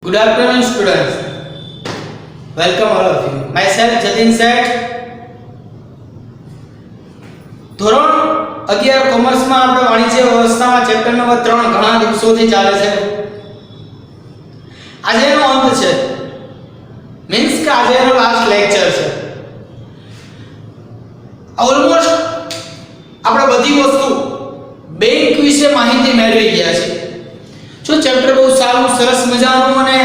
Good afternoon, students. Welcome all of you. Myself Jatin Seth. ધોરણ 11 કોમર્સમાં આપણે વાણિજ્ય વ્યવસ્થામાં ચેપ્ટર નંબર 3 ઘણા દિવસોથી ચાલે છે. આજેનો અંત છે. મીન્સ કે આજેનો લાસ્ટ લેક્ચર છે. ઓલમોસ્ટ આપણે બધી વસ્તુ બેંક વિશે માહિતી મેળવી ગયા છે. જો ચેપ્ટર બહુ સારું સરસ મજાનું અને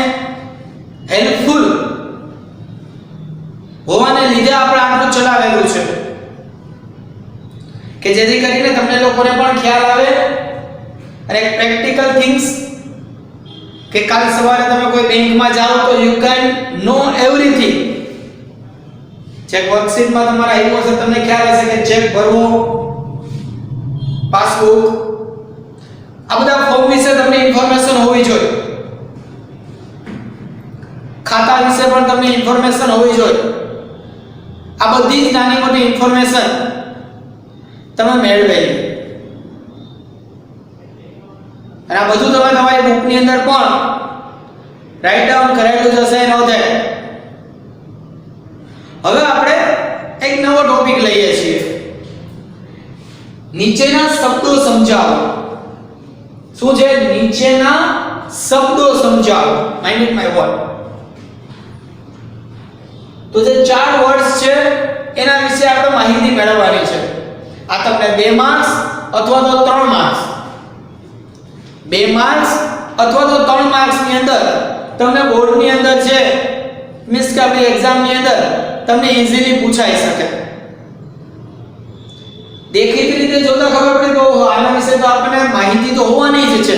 હેલ્પફુલ હોવાને લીધે આપણે આટલું ચલાવેલું છે કે જેથી કરીને તમને લોકોને પણ ખ્યાલ આવે અને પ્રેક્ટિકલ થિંગ્સ કે કાલ સવારે તમે કોઈ બેંકમાં જાઓ તો you can know everything. Check વર્કશીટમાં તમારા આવ્યો છે, તમને ખ્યાલ હશે કે ચેક ભરવો, પાસબુક, આ બધા ફોર્મ વિશે તમને ઇન્ફોર્મેશન હોવી જોઈએ. ખાતા વિશે પણ તમને ઇન્ફોર્મેશન હોવી જોઈએ. આ બધી જ નાની મોટી ઇન્ફોર્મેશન તમે મેળવેલી અને આ બધું તમે તમારી બુકની અંદર પણ રાઈટ ડાઉન કરેલું જ હશે નોંધે. હવે આપણે એક નવો ટોપિક લઈએ છીએ. નીચેના શબ્દો સમજાવો. શું છે? નીચેના શબ્દો સમજાવો. Mind it my word. તો જે 4 વર્ડ્સ છે એના વિશે આપણે માહિતી મેળવવાની છે. આ તમને 2 માર્ક્સ અથવા તો 3 માર્ક્સ 2 માર્ક્સ અથવા તો 3 માર્ક્સ ની અંદર તમને બોર્ડ ની અંદર છે, મીન્સ કે આપણી એક્ઝામ ની અંદર તમને ઈઝીલી પૂછાઈ શકે. દેખીતી રીતે જોતા ખબર પડી તો આના વિશે તો આપણને માહિતી તો હોવાની જ છે,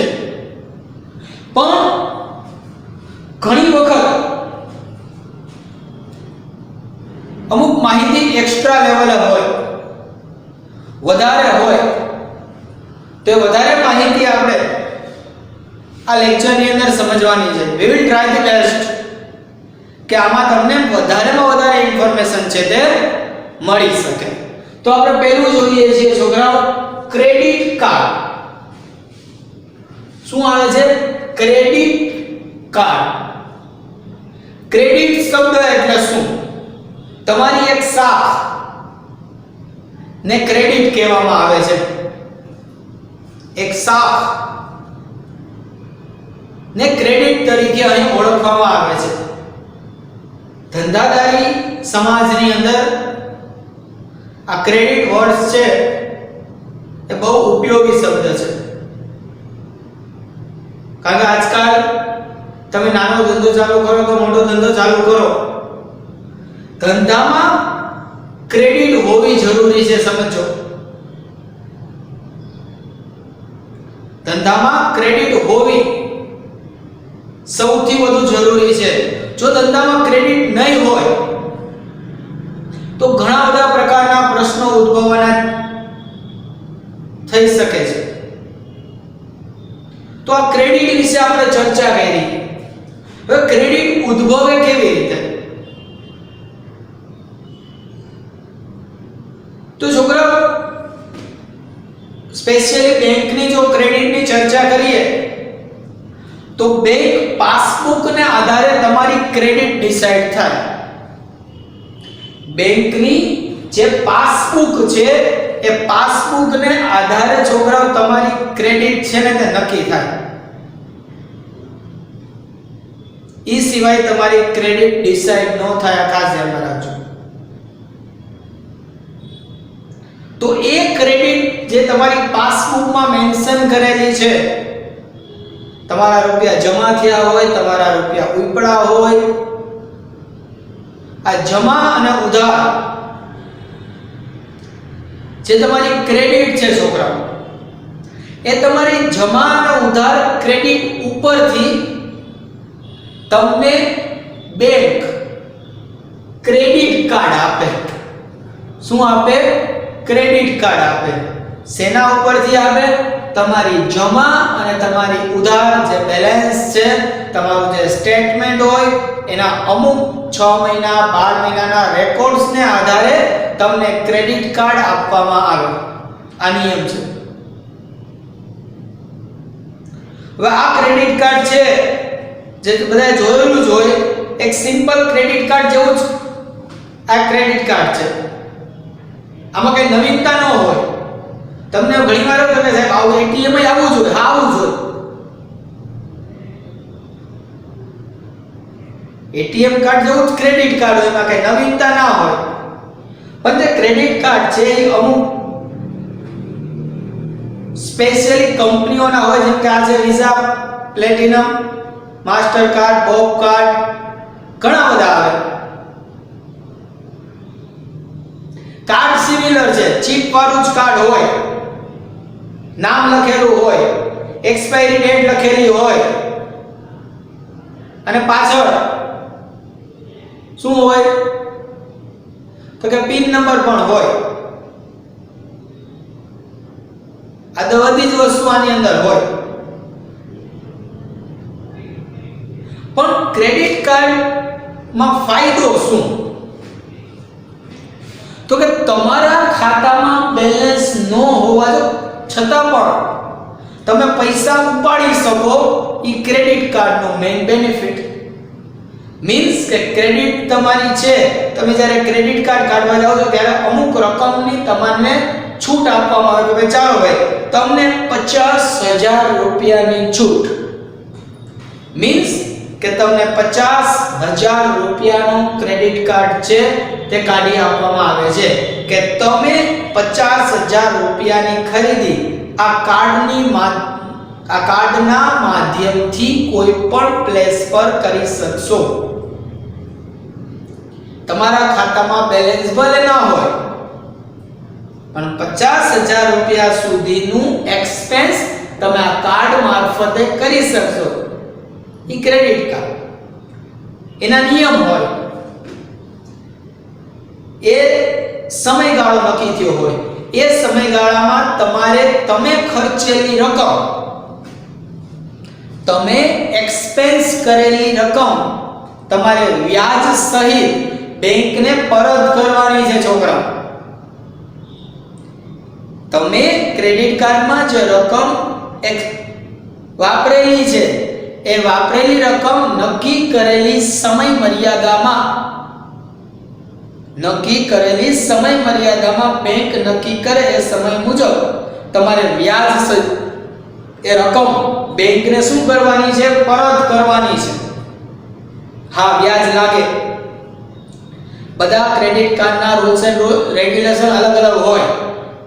પણ ઘણી વખત અમુક માહિતી એક્સ્ટ્રા લેવલે હોય, વધારે હોય, તો વધારે માહિતી આપણે આ લેક્ચરની અંદર સમજવાની છે. we will try the best કે આમાં તમને વધારેમાં વધારે ઇન્ફોર્મેશન છે તે મળી શકે. તો આપણે પહેલું જોઈએ છીએ છોકરાઓ, ક્રેડિટ કાર્ડ. શું આવે છે? Credit card. ક્રેડિટ શબ્દ એટલે શું? તમારી એક શાખ ને ક્રેડિટ કહેવામાં આવે છે. એક શાખ ને ક્રેડિટ તરીકે અહીં ઓળખવામાં આવે છે. ધંધાદારી સમાજની અંદર આ ક્રેડિટ વર્ડ્સ છે એ બહુ ઉપયોગી શબ્દ છે. કારણ કે આજકાલ તમે નાનો ધંધો ચાલુ કરો કે મોટો ધંધો ચાલુ કરો, ધંધામાં ક્રેડિટ હોવી જરૂરી છે. સમજો, ધંધામાં ક્રેડિટ હોવી સૌથી વધુ જરૂરી છે. જો ધંધામાં ક્રેડિટ નહીં હોય તો ઘણા બધા પ્રકારના પ્રશ્નો ઉદ્ભવવાના થઈ શકે છે. તો આ ક્રેડિટ વિશે આપણે ચર્ચા કરી. હવે ક્રેડિટ ઉદ્ભવે કેવી રીતે? તો છોકરાઓ, સ્પેશિયલી બેંકની જો ક્રેડિટની ચર્ચા કરીએ તો બેંક પાસબુકને આધારે તમારી ક્રેડિટ ડિસાઈડ થાય. બેંકની જે પાસબુક છે એ પાસબુકને આધારે છોકરાઓ તમારી ક્રેડિટ છે ને તે નક્કી થાય. એ સિવાય તમારી ક્રેડિટ ડિસાઈડ ન થાય. ખાસ ધ્યાન રાખજો. તો એ ક્રેડિટ જે તમારી પાસબુકમાં મેન્શન કરેલી છે, તમારા રૂપિયા જમા થયા હોય, તમારા રૂપિયા ઉપડા હોય, આ જમા અને ઉધાર જે તમારી ક્રેડિટ છે છોકરાઓ, એ તમારી જમા અને ઉધાર ક્રેડિટ ઉપરથી તમને બેંક ક્રેડિટ કાર્ડ આપે. શું આપે? ક્રેડિટ કાર્ડ આપે. શેના ઉપરથી આપે? તમારી જમા અને તમારી ઉધાર જે બેલેન્સ છે, તમારું જે સ્ટેટમેન્ટ હોય એના અમુક 6 મહિના 12 મહિનાના રેકોર્ડ્સને આધારે તમને ક્રેડિટ કાર્ડ આપવામાં આવે. આ નિયમ છે. હવે આ ક્રેડિટ કાર્ડ છે જે બધાએ જોયેલું જ હોય, એક સિમ્પલ ક્રેડિટ કાર્ડ જેવું જ આ ક્રેડિટ કાર્ડ છે. આમાં કઈ નવીનતા ન હોય. તમને ઘણીવાર એવું લાગે સાહેબ આવું એટીએમ જ આવવું જોઈએ. હા, આવવું જોઈએ. એટીએમ કાર્ડ જેવું જ ક્રેડિટ કાર્ડ હોય, એમાં કઈ નવીનતા ના હોય. પણ જે ક્રેડિટ કાર્ડ છે એ અમુક સ્પેશિયલી કંપનીઓના હોય, જેમ કે આ છે visa, platinum, master card, Bob card, ઘણા બધા આવે. કાર્ડ સિમિલર છે, ચિપ વાળું જ કાર્ડ હોય, નામ લખેલું હોય, એક્સપાયરી ડેટ લખેલી હોય અને પાછળ શું હોય તો કે પિન નંબર પણ હોય. આ બધી જ વસ્તુ આની અંદર હોય. પણ ક્રેડિટ કાર્ડમાં ફાયદો શું? તો કે તમારા ખાતામાં બેલેન્સ ન હોવા છતાં પણ તમે પૈસા ઉપાડી શકો. એ ક્રેડિટ કાર્ડનો મેઇન બેનિફિટ. મીન્સ કે ક્રેડિટ તમારી છે, તમે જ્યારે ક્રેડિટ કાર્ડ કાઢવા જાઓ છો ત્યારે અમુક રકમની તમને છૂટ આપવામાં આવે કે ચાલો ભાઈ તમને 50,000 રૂપિયાની છૂટ. મીન્સ કે તમને 50,000 રૂપિયાનો ક્રેડિટ કાર્ડ છે તે કાઢી આપવામાં આવે છે કે તમે 50,000 રૂપિયાની ખરીદી આ કાર્ડના માધ્યમથી કોઈ પણ પ્લેસ પર કરી શકશો. તમારા ખાતામાં બેલેન્સ ભલે ના હોય પણ 50,000 રૂપિયા સુધીનું એક્સપેન્સ તમે આ કાર્ડ મારફતે કરી શકશો. એ ક્રેડિટ કાર્ડ, એના નિયમ હોય, એ સમયગાળો નક્કી થયો હોય. એ સમયગાળામાં તમે ખર્ચેલી રકમ, તમે એક્સપેન્સ કરેલી રકમ તમારે વ્યાજ સહિત બેંકને પરત કરવાની છે. છોકરા, તમે ક્રેડિટ કાર્ડમાં જે રકમ વાપરેલી છે એ વાપરેલી રકમ નક્કી કરેલી સમય મર્યાદામાં બેંક નક્કી કરે એ સમય મુજબ તમારે વ્યાજ સહિત એ રકમ બેંકને શું કરવાની છે? પરત કરવાની છે. હા, વ્યાજ લાગે. બધા ક્રેડિટ કાર્ડના રૂલ્સ એન્ડ રેગ્યુલેશન અલગ અલગ હોય.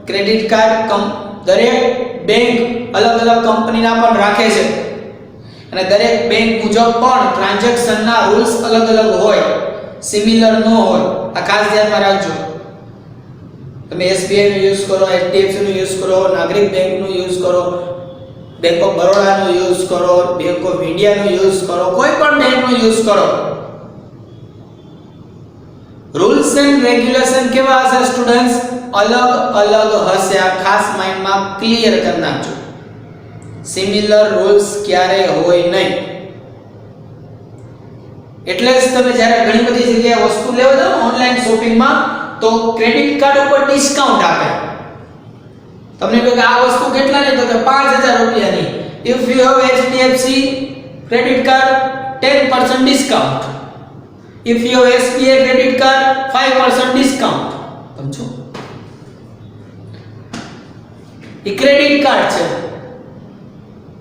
ક્રેડિટ કાર્ડ દરેક બેંક અલગ અલગ કંપનીના પણ રાખે છે અને દરેક બેંક મુજબ પણ ટ્રાન્ઝેક્શનના રૂલ્સ અલગ અલગ હોય, સિમિલર ન હોય. આ ખાસ ધ્યાનમાં રાખજો. તમે SBI નો યુઝ કરો, HDFC નો યુઝ કરો, નાગરિક બેંક નો યુઝ કરો, બેંક ઓફ બરોડા નો યુઝ કરો, બેંક ઓફ ઇન્ડિયા નો યુઝ કરો, કોઈ પણ બેંક નો યુઝ કરો. રૂલ્સ એન્ડ રેગ્યુલેશન કેવા હશે સ્ટુડન્ટ્સ? અલગ અલગ હશે. આ ખાસ માઇન્ડમાં ક્લિયર કરી નાખજો. સિમિલર રૂલ્સ ક્યારે હોય નહીં. એટલે જ તમે જ્યારે ઘણી બધી જગ્યાએ વસ્તુ લેવા જાઓ ઓનલાઈન શોપિંગમાં તો ક્રેડિટ કાર્ડ ઉપર ડિસ્કાઉન્ટ આપે. તમને કહે કે આ વસ્તુ કેટલાની? તો કે 5,000 રૂપિયાની. If you have HDFC credit card 10% discount. If you have SBI credit card 5% discount. સમજો? એ ક્રેડિટ કાર્ડ છે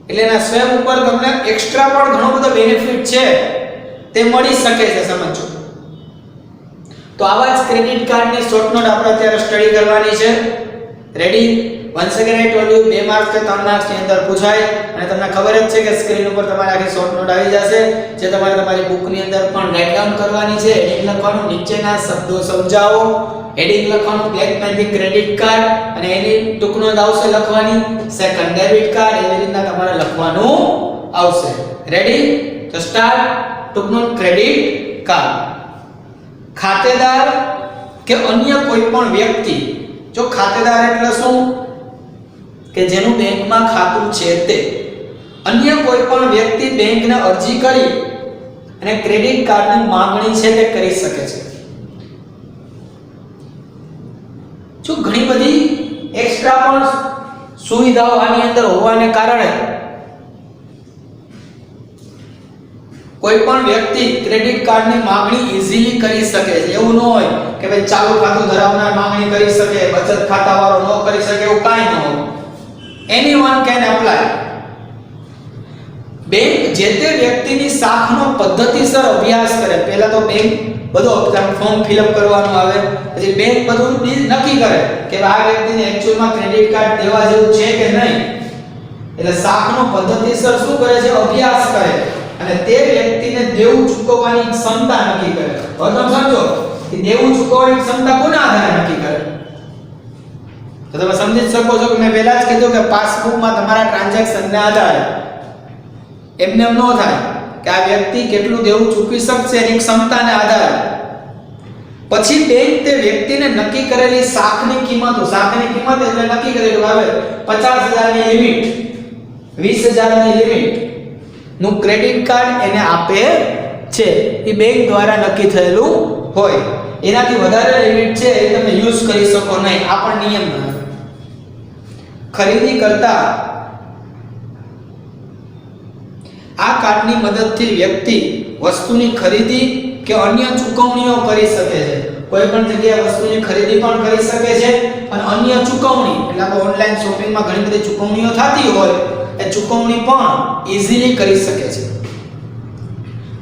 એટલે એના સ્વેપ ઉપર તમને એક્સ્ટ્રા પણ ઘણો બધો બેનિફિટ છે તે મળી શકે છે. સમજો? તો આવા જ ક્રેડિટ કાર્ડની શોર્ટ નોટ આપણે અત્યારે સ્ટડી કરવાની છે. Ready? Once again I told you 2 marks કે 3 માર્ક્સ ની અંદર પૂછાય અને તમને ખબર જ છે કે સ્ક્રીન ઉપર તમારી આખી શોર્ટ નોટ આવી જશે જે તમારે તમારી બુક ની અંદર પણ રાઇટ ડાઉન કરવાની છે. હેડિંગ લખવાનું, નીચેના શબ્દો સમજાવો. હેડિંગ લખવાનું બ્લેક પેનથી ક્રેડિટ કાર્ડ અને એની ટૂંક નોંધ આવશે લખવાની. સેકન્ડ ડેબિટ કાર્ડ, એવી રીતના તમારે લખવાનું આવશે. રેડી? તો સ્ટાર્ટ. ટૂંક નોંધ ક્રેડિટ કાર્ડ. ખાતેદાર કે અન્ય કોઈ પણ વ્યક્તિ, જો ખાતેદાર એટલે શું કે જેનું બેંકમાં ખાતું છે તે, અન્ય કોઈ પણ વ્યક્તિ બેંકને અરજી કરી અને ક્રેડિટ કાર્ડની માંગણી છે તે કરી શકે છે. જો ઘણી બધી એક્સ્ટ્રા પણ સુવિધાઓ આની અંદર હોવાને કારણે કોઈ પણ વ્યક્તિ ક્રેડિટ કાર્ડની માંગણી ઈઝીલી કરી શકે છે. એવું ન હોય કે ભાઈ ચાલુ ખાતું ધરાવનાર માંગણી કરી શકે, બચત ખાતાવાળો ન કરી શકે, એવું કાંઈ ન હોય. Anyone can apply. બેંક જે તે વ્યક્તિની શાખનો પદ્ધતિસર અભ્યાસ કરે. પહેલા તો બેંક બધો ફોર્મ ફિલઅપ કરવાનું આવે, પછી બેંક બધું નક્કી કરે કે આ વ્યક્તિને એક્ચ્યુઅલમાં ક્રેડિટ કાર્ડ દેવા જેવું છે કે નહીં. એટલે શાખનો પદ્ધતિસર શું કરે છે? અભ્યાસ કરે અને તે વ્યક્તિને દેવું ચૂકવવાની ક્ષમતા નક્કી કરે. હવે તમે સમજો કે દેવું ચૂકવવાની ક્ષમતા કોના આધારે નક્કી કરે? તો તમે સમજી શકો છો કે મેં પહેલા જ કીધું કે પાસબુકમાં તમારા ટ્રાન્ઝેક્શનને આધારે એમને એમ ન થાય કે આ વ્યક્તિ કેટલું દેવું ચૂકવી શકશે એની ક્ષમતાને આધારે. પછી બેંક તે વ્યક્તિને નક્કી કરેલી શાખની કિંમત એટલે નક્કી કરેલું આવે 50,000 ની લિમિટ, 20,000 ની લિમિટ નું ક્રેડિટ કાર્ડ એને આપે છે. એ બેંક દ્વારા નક્કી થયેલું હોય. એનાથી વધારે લિમિટ છે એ તમે યુઝ કરી શકો નહીં. આ પણ નિયમ છે. ખરીદી કરતા આ કાર્ડની મદદથી વ્યક્તિ વસ્તુની ખરીદી કે અન્ય ચૂકવણીઓ કરી શકે છે. કોઈ પણ જગ્યાએ વસ્તુની ખરીદી પણ કરી શકે છે અને અન્ય ચૂકવણી એટલે આપણે ઓનલાઈન શોપિંગમાં ઘણી બધી ચૂકવણીઓ થતી હોય એ ચૂકવણી પણ ઈઝીલી કરી શકે છે.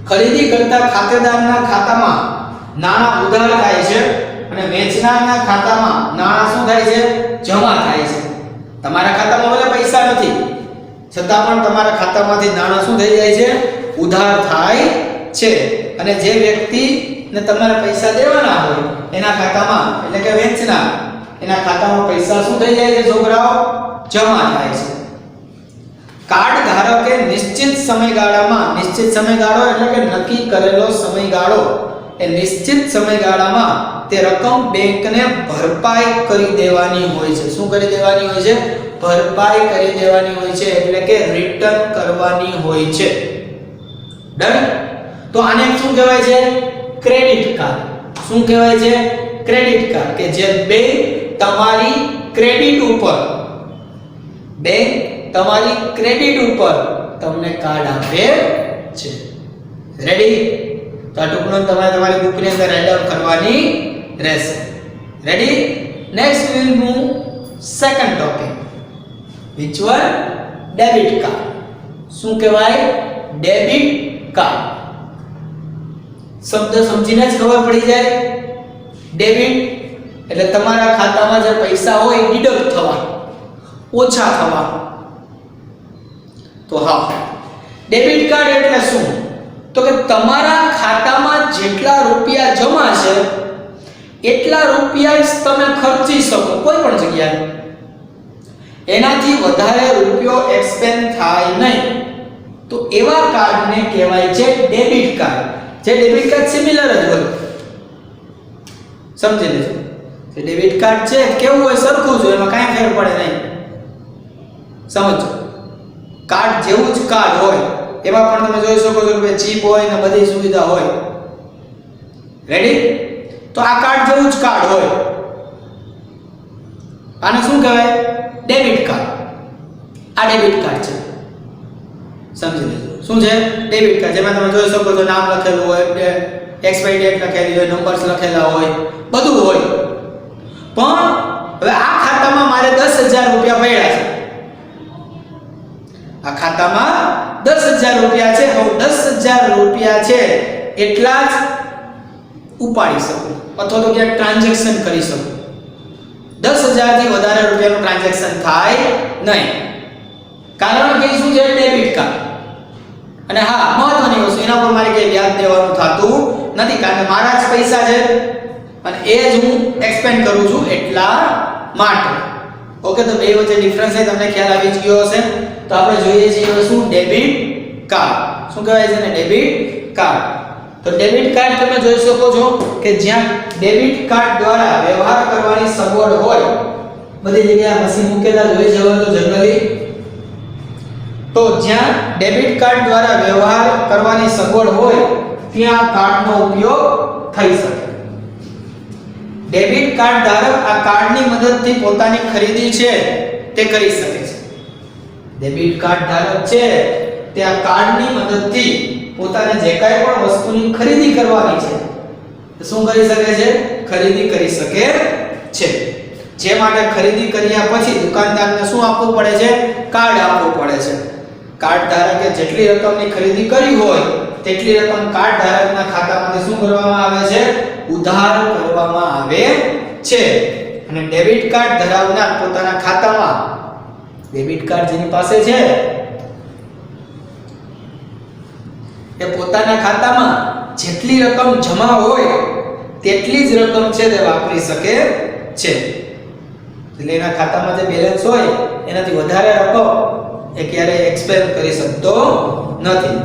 ખરીદી કરતા ખાતેદારના ખાતામાં નાણાં ઉધાર થાય છે અને વેચનારના ખાતામાં નાણાં શું થાય છે? જમા થાય છે. તમારા ખાતામાં ભલે પૈસા નથી છતાં પણ તમારા ખાતામાંથી નાણાં શું થઈ જાય છે? ઉધાર થાય છે. અને જે વ્યક્તિને તમારે પૈસા દેવાના હોય એના ખાતામાં એટલે કે વેચનાર એના ખાતામાં પૈસા શું થઈ જાય છે છોકરાઓ? જમા થાય છે. કાર્ડ ધારકે નિશ્ચિત સમયગાળામાં, નિશ્ચિત સમયગાળો એટલે કે નક્કી કરેલો સમયગાળો, એ નિશ્ચિત સમયગાળામાં તે રકમ બેંકને ભરપાઈ કરી દેવાની હોય છે. શું કરી દેવાની હોય છે? ભરપાઈ કરી દેવાની હોય છે એટલે કે રિટર્ન કરવાની હોય છે. ડન. તો આને શું કહેવાય છે? Credit card. શું કહેવાય છે? Credit card. કે જે બેંક તમારી ક્રેડિટ ઉપર તમને કાર્ડ આપે છે. રેડી? તો આ ટુકડો તમારી બુકની અંદર રાઇટ ડાઉન કરવાની રહેશે. Ready? Next we will move second topic. which one? Debit card. શું કહેવાય? Debit card. શબ્દ સમજીને જ ખબર પડી જાય. ડેબિટ એટલે તમારા ખાતામાં જે પૈસા હોય ડિડક્ટ થવા, ઓછા થવા. તો હા, ડેબિટ કાર્ડ એટલે શું? તો કે તમારા ખાતામાં જેટલા રૂપિયા જમા છે એટલા રૂપિયા જ તમે ખર્ચી શકો કોઈ પણ જગ્યાએ. એનાથી વધારે રૂપિયો એક્સપેન્ડ થાય નહીં. તો એવા કાર્ડને કહેવાય છે ડેબિટ કાર્ડ. જે ડેબિટ કાર્ડ સિમિલર જ હોય. સમજી લેજો. જે ડેબિટ કાર્ડ છે કેવું હોય? સરખું જ હોય, એમાં કાંઈ ફેર પડે નહીં. સમજો. કાર્ડ જેવું જ કાર્ડ હોય એમાં પણ તમે જોઈ શકો છો કે ચીપ હોય ને બધી સુવિધા હોય. રેડી? તો આ કાર્ડ જેવું જ કાર્ડ હોય. આને શું કહેવાય? Debit card. આ ડેબિટ કાર્ડ છે. સમજી લેજો. શું છે? Debit card. જેમાં તમે જોઈ શકો છો નામ લખેલું હોય, એક્સપાયરી ડેટ લખેલી હોય, નંબર્સ લખેલા હોય, બધું હોય. પણ હવે આ ખાતામાં મારે 10,000 રૂપિયા પડ્યા છે. આ ખાતામાં 10,000 રૂપિયા છે. હું 10,000 રૂપિયા છે એટલા જ ઉપાડી શકું અથવા તો ક્યાંક ટ્રાન્ઝેક્શન કરી શકું. 10,000 થી વધારે રૂપિયાનું ટ્રાન્ઝેક્શન થાય નહીં. કારણ કે શું છે? Debit card. અને હા, મહત્વની વસ્તુ, એના પર મારે કઈ વ્યાજ દેવાનું થતું નથી કારણ કે મારા જ પૈસા છે અને એ જ હું એક્સપેન્ડ કરું છું એટલા માટે. ઓકે, તો બે વચ્ચે ડિફરન્સ છે તમને ખ્યાલ આવી જ ગયો હશે. તો આપણે જોઈએ છીએ શું? Debit card. શું કહેવાય છે ને? Debit card. તો ડેબિટ કાર્ડ તમે જોઈ શકો છો કે જ્યાં ડેબિટ કાર્ડ દ્વારા વ્યવહાર કરવાની સગવડ હોય, બધી જગ્યાએ મશીન મૂકેલા જોઈ જવા તો જનરલી, તો જ્યાં ડેબિટ કાર્ડ દ્વારા વ્યવહાર કરવાની સગવડ હોય ત્યાં કાર્ડનો ઉપયોગ થઈ શકે. ડેબિટ કાર્ડ ધારક આ કાર્ડની મદદથી પોતાની ખરીદી છે તે કરી શકે છે. ડેબિટ કાર્ડ ધારક છે તે આ કાર્ડની મદદથી પોતાને જે કાંઈ પણ વસ્તુની ખરીદી કરવાની છે શું કરી શકે છે? ખરીદી કરી શકે છે. જે માટે ખરીદી કર્યા પછી દુકાનદારને શું આપવું પડે છે? કાર્ડ આપવું પડે છે. કાર્ડ ધારકે જેટલી રકમની ખરીદી કરી હોય તેટલી રકમ કાર્ડ ધારકના ખાતામાંથી શું કરવામાં આવે છે? ઉધાર કરવામાં આવે છે. અને ડેબિટ કાર્ડ ધરાવનાર પોતાના ખાતામાં, ડેબિટ કાર્ડ જેની પાસે છે એ પોતાના ખાતામાં જેટલી રકમ જમા હોય તેટલી જ રકમ છે તે વાપરી શકે છે. એટલે એના ખાતામાં જે બેલેન્સ હોય એનાથી વધારે રકમ એ ક્યારેય એક્સપેન્ડ કરી શકતો નથી.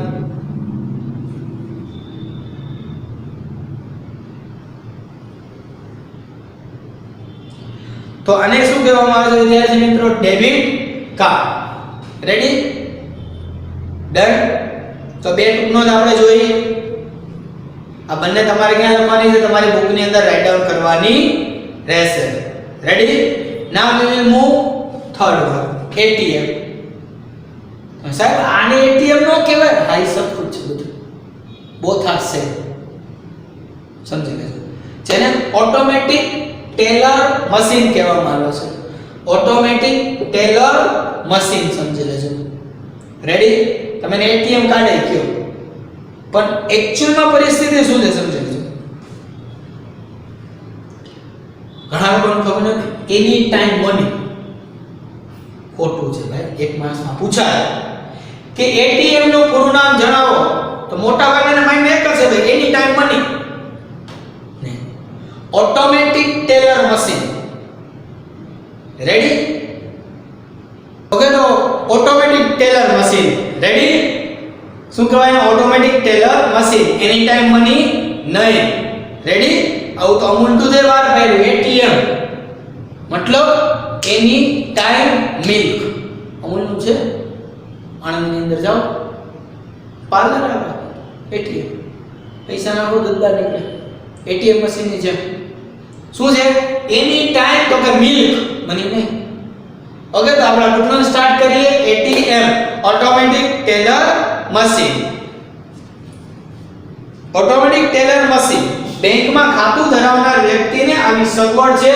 તો આને શું કહેવામાં આવે છે વિદ્યાર્થી મિત્રો? Debit card. રેડી? ડન. તો બે ટૂંકનો જ આપણે જોઈએ. આ બંને તમારે ક્યાં લખવાની છે? તમારી બુકની અંદર રાઇટ ડાઉન કરવાની રહેશે. Ready? Now we will move third one, ATM. સાહેબ આને એટીએમ નો કહેવાય. હાઈ સખું છે બધું, બોથ આર સેમ. સમજી લેજો. જેને ઓટોમેટિક ટેલર મશીન કહેવામાં આવે છે. ઓટોમેટિક ટેલર મશીન સમજી લેજો. રેડી? તમે એટીએમ કાર્ડ આપ્યો પણ એક્ચ્યુઅલમાં પરિસ્થિતિ શું છે સમજી લેજો. ઘણા લોકોને ખબર નથી એની ટાઈમ મની. ખોટું છે ભાઈ. એક માણસમાં પૂછાય કે એટીએમ નું પૂરું નામ જણાવો તો મોટા ભાગના માઇન્ડ એક જ છે ભાઈ, એની ટાઈમ મની. નહીં, automatic teller machine. Ready? Okay, તો ઓટોમેટિક ટેલર મશીન. રેડી? શું કહેવાય? Automatic teller machine. Any time money નહીં. રેડી? આવું તો અમૂલતું દે વાર ભાઈ. એટીએમ મતલબ એની ટાઈમ મિલ્ક. અમૂલનું છે. આણંદની અંદર જાઓ, પાર્લર આવે, એટીએમ. પૈસા નાખો, દદ્દા નીકળે. એટીએમ મશીનની જેમ. શું છે? એની ટાઈમ તો કે મિલ્ક, મની નહીં. ઓકે, તો આપણે ટૂંકમાં સ્ટાર્ટ કરીએ. ATM, automatic teller machine. Automatic teller machine. બેંકમાં ખાતું ધરાવનાર વ્યક્તિને આવી સગવડ છે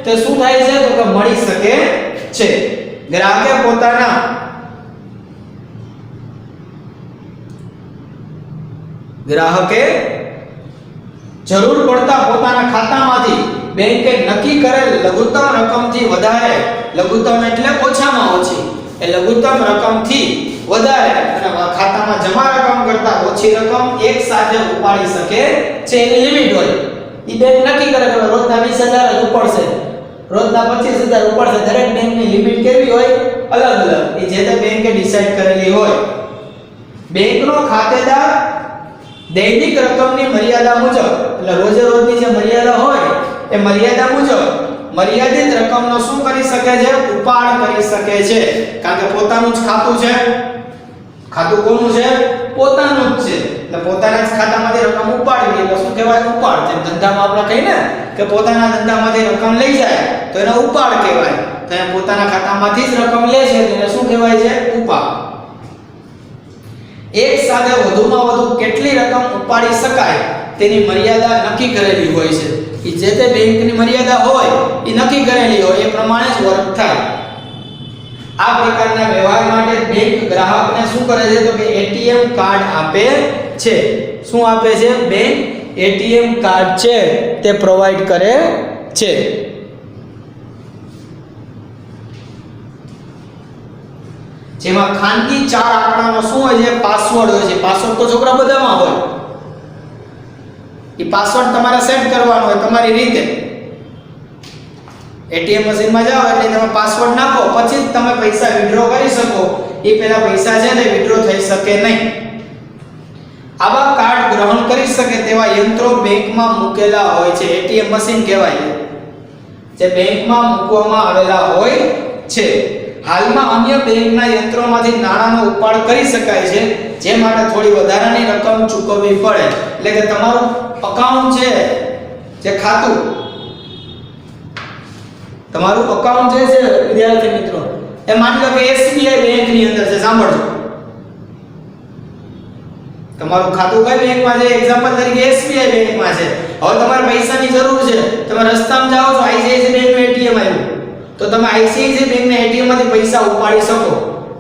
તે શું થાય છે? તો કે મળી શકે છે. ગ્રાહકે પોતાના જરૂર પડતા પોતાના ખાતામાંથી બેંકે નક્કી કરેલ લઘુત્તમ રકમથી વધારે, લઘુત્તમ એટલે ઓછામાં ઓછી, એ લઘુત્તમ રકમથી વધારે અને ખાતામાં જમા રકમ કરતા ઓછી રકમ એક સાથે ઉપાડી શકે છે. એની લિમિટ હોય. ઈ બેંક નક્કી કરે કે રોજના 20,000 જ ઉપાડશે, રોજના 25,000 ઉપાડશે. દરેક બેંકની લિમિટ કેવી હોય? અલગ અલગ. એ જે તે બેંકે ડિસાઈડ કરેલી હોય. બેંકનો ખાતેદાર દૈનિક રકમની મર્યાદા મુજબ, એટલે રોજે રોજની જે મર્યાદા હોય એ મર્યાદા મુજબ મર્યાદિત રકમનો શું કરી શકે છે? ઉપાડ કરી શકે છે. કારણ કે પોતાનું જ ખાતું છે. ખાતું કોનું છે? પોતાનું જ છે. એટલે પોતાના જ ખાતામાંથી રકમ ઉપાડવી એટલે શું કહેવાય? ઉપાડ. જેમ ધંધામાં આપણે કહીએ ને કે પોતાના ધંધામાંથી રકમ લઈ જાય તો એને ઉપાડ કહેવાય. તો એ પોતાના ખાતામાંથી જ રકમ લે છે એટલે શું કહેવાય છે? ઉપાડ. એક સાથે વધુમાં વધુ કેટલી રકમ ઉપાડી શકાય તેની મર્યાદા નક્કી કરેલી હોય છે. એ જે તે બેંકની મર્યાદા હોય એ નક્કી કરેલી હોય એ પ્રમાણે જ વર્ક થાય. આ પ્રકારના વ્યવહાર માટે બેંક ગ્રાહકને શું કરે છે? તો કે એટીએમ કાર્ડ આપે છે. શું આપે છે? બેંક એટીએમ કાર્ડ છે તે પ્રોવાઈડ કરે છે. જેમાં ખાનગી 4 આંકડાનો શું હોય છે? પાસવર્ડ હોય છે. પાસવર્ડ તો છોકરા બધામાં હોય. એ પાસવર્ડ તમારે સેટ કરવાનો હોય તમારી રીતે. એટીએમ મશીનમાં જાઓ એટલે તમે પાસવર્ડ નાખો, પછી જ તમે પૈસા વિથડ્રો કરી શકો. એ પહેલા પૈસા છે ને વિથડ્રો થઈ શકે નહીં. આવા કાર્ડ ગ્રહણ કરી શકે તેવા યંત્રો બેંકમાં મૂકેલા હોય છે. એટીએમ મશીન કહેવાય જે બેંકમાં મૂકવામાં આવેલા હોય છે. હાલમાં અન્ય બેંકના યંત્રોમાંથી નાણાંનો ઉપાડ કરી શકાય છે, જે માટે થોડી વધારાની રકમ ચૂકવવી પડે. એટલે કે તમારું અકાઉન્ટ છે, જે ખાતું, તમારું અકાઉન્ટ જે છે વિદ્યાર્થી મિત્રો, એ માની લો કે SBI બેંકની અંદર છે. સાંભળજો, તમારું ખાતું કઈ બેંકમાં છે? એક્ઝામ્પલ તરીકે SBI બેંકમાં છે. હવે તમારે પૈસાની જરૂર છે, તમે રસ્તામાં જાઓ છો, ICICI બેંકનું ATM આવ્યું, તો તમે ICICI બેંકના ATM માંથી પૈસા ઉપાડી શકો.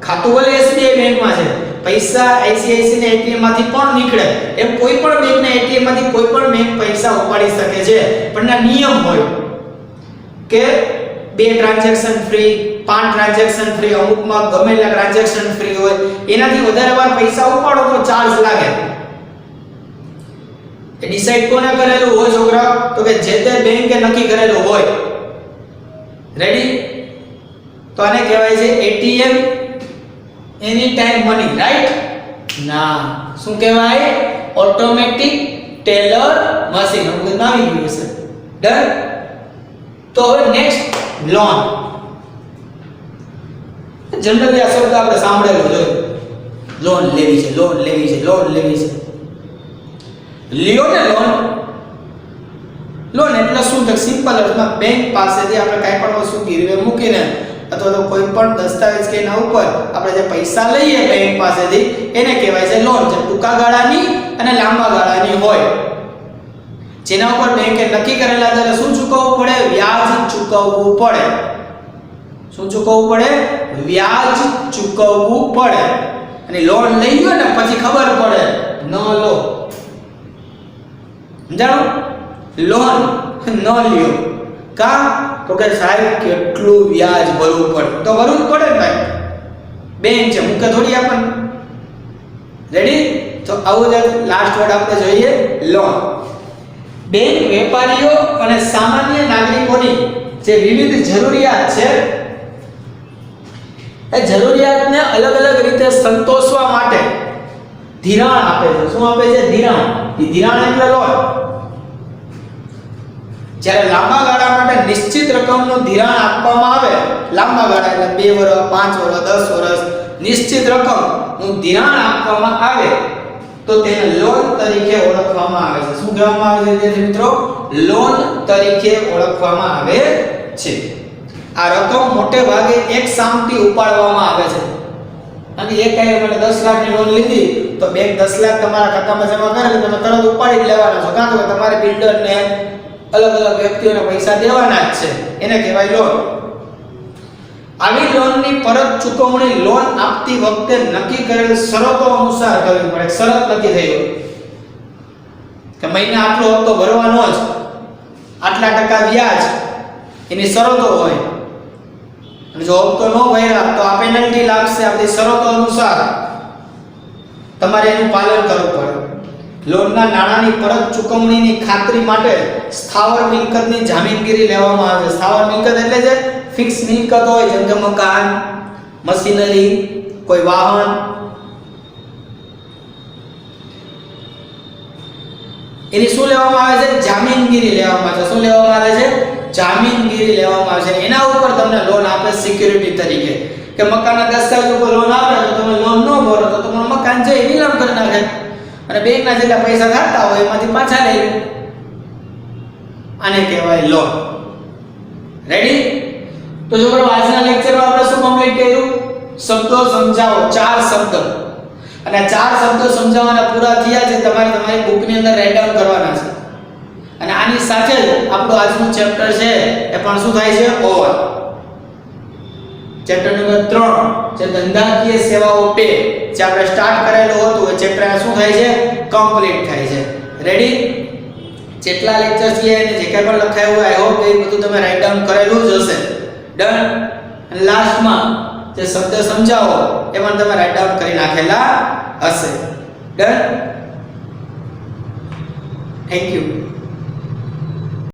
ખાતું ભલે SBI બેંકમાં છે, પૈસા ICICI ના ATM માંથી પણ નીકળે. એમ કોઈ પણ બેંકના ATM માંથી કોઈ પણ બેંક પૈસા ઉપાડી શકે છે, પણ ના નિયમ હોય કે 2 ટ્રાન્ઝેક્શન ફ્રી, 5 ટ્રાન્ઝેક્શન ફ્રી, અમુકમાં ગમે એટલા ટ્રાન્ઝેક્શન ફ્રી હોય. એનાથી વધારે વાર પૈસા ઉપાડો તો ચાર્જ લાગે. એ ડિસાઈડ કોને કરેલું હોય છોકરા? તો કે જે તે બેંકે નક્કી કરેલું હોય. રેડી? તો આને કહેવાય છે ATM any time money, right? ના, શું કહેવાય? Automatic teller machine. હું આવી ગયું છે. ડન? તો હવે નેક્સ્ટ લોન. જનરલી આ શબ્દ આપણે સાંભળેલો જોઈએ. લોન લેવી છે, લોન લેવી છે, લોન લેવી છે. લ્યો ને લોન. લોન એટલે શું? તો સિમ્પલ અર્થમાં બેંક પાસેથી આપણે કાઈ પણ વસ્તુ ગીરવે મૂકીને અથવા તો કોઈ પણ દસ્તાવેજ કે એના ઉપર આપણે જે પૈસા લઈએ બેંક પાસેથી, એને કહેવાય છે લોન. જે ટૂંકા ગાળાની અને લાંબા ગાળાની હોય, જેના ઉપર બેંકે નક્કી કરેલા દરે શું ચૂકવવું પડે? વ્યાજ ચૂકવવું પડે. શું ચૂકવવું પડે? વ્યાજ ચૂકવવું પડે. અને લોન લઈ ગયો ને પછી ખબર પડે ન લો. સમજાણો? લોન ન લ્યો. કા? તો કે સાહેબ કેટલું વ્યાજ ભરવું પડે. તો ભરવું જ પડે ને ભાઈ, બેંક છે, મુકે થોડી આપણને. રેડી? તો આવું જ લાસ્ટ વર્ડ આપણે જોઈએ, લોન. બેંક વેપારીઓ અને સામાન્ય નાગરિકોની જે વિવિધ જરૂરિયાત છે, એ જરૂરિયાતને અલગ અલગ રીતે સંતોષવા માટે ધિરાણ આપે છે. શું આપે છે? ધિરાણ. એ ધિરાણ એટલે લોન. જ્યારે લાંબા ગાળા માટે નિશ્ચિત રકમનું ધિરાણ આપવામાં આવે, લાંબા ગાળા એટલે 2 વર્ષ, 5 વર્ષ, 10 વર્ષ નિશ્ચિત રકમનું ધિરાણ આપવામાં આવે તો તેને લોન તરીકે ઓળખવામાં આવે છે. શું કહેવામાં આવે છે વિદ્યાર્થી મિત્રો? લોન તરીકે ઓળખવામાં આવે છે. આ રકમ મોટે ભાગે એક સામટી ઉપાડવામાં આવે છે. અને એક આય મને 10 લાખની લોન લીધી તો બેંક 10 લાખ તમારા ખાતામાં જમા કરે તો તમે તરત ઉપાડી જ લેવાના છો. કાં તો તમારે બિલ્ડરને અલગ અલગ વ્યક્તિઓને પૈસા દેવાના જ છે. એને કહેવાય લોન. આવી લોનની પરત ચૂકવણી લોન આપતી વખતે નક્કી કરેલ શરતો અનુસાર કરવી પડે. શરત નક્કી થઈ હોય કે મહિને આટલો હપ્તો ભરવાનો જ, આટલા ટકા વ્યાજ, એની શરતો હોય. અને જો હપ્તો ન ભર્યા તો આ પેનલ્ટી લાગશે. આ બધી શરતો અનુસાર તમારે એનું પાલન કરવું પડે. લોનના નાણાંની પરત ચૂકવણીની ખાતરી માટે સ્થાવર મિલકતની જામીનગીરી લેવામાં આવે છે. સ્થાવર મિલકત એટલે જે ફિક્સ મિલકત હોય, જેમ કે મકાન, મશીનરી, કોઈ વાહન, એની શું લેવામાં આવે છે? જામીનગીરી લેવામાં આવે છે. શું લેવામાં આવે છે? જામીનગીરી લેવામાં આવે છે. એના ઉપર તમને લોન આપે સિક્યુરિટી તરીકે. કે મકાનના દસ્તાવેજ ઉપર લોન આપે તો તમે લોન ન ભરો તો તમારું મકાન છે એ નીલામ કરી નાખે અને બેંકના જેટલા પૈસા થતા હોય એમાંથી પાછા લઈ લે. આને કહેવાય લોન. રેડી? તો છોકરો આજના લેક્ચરમાં આપણે શું કમ્પ્લીટ કર્યું? શબ્દો સમજાવો. 4 શબ્દ. અને 4 શબ્દો સમજાવવાના પૂરા થયા છે. તમારે તમારી બુકની અંદર રાઇટ ડાઉન કરવાના છે. અને આની સાથે જ આપણું આજનું ચેપ્ટર છે એ પણ શું થાય છે? ઓવર. ચેપ્ટર નંબર 3 જે ધંધાકીય સેવાઓ 2 જે આપણે સ્ટાર્ટ કરેલું હતું એ ચેપ્ટર શું થાય છે? કમ્પ્લીટ થાય છે. રેડી? જેટલા લેક્ચર્સ છે અને જે કંઈ પણ લખાયું હોય આઈ હોપ કે બધું તમે રાઇટ ડાઉન કરેલું જ હશે. ડન? અને લાસ્ટમાં જે શબ્દ સમજાવો એ પણ તમે રાઇટ ડાઉન કરી નાખેલા હશે. ડન? Thank you.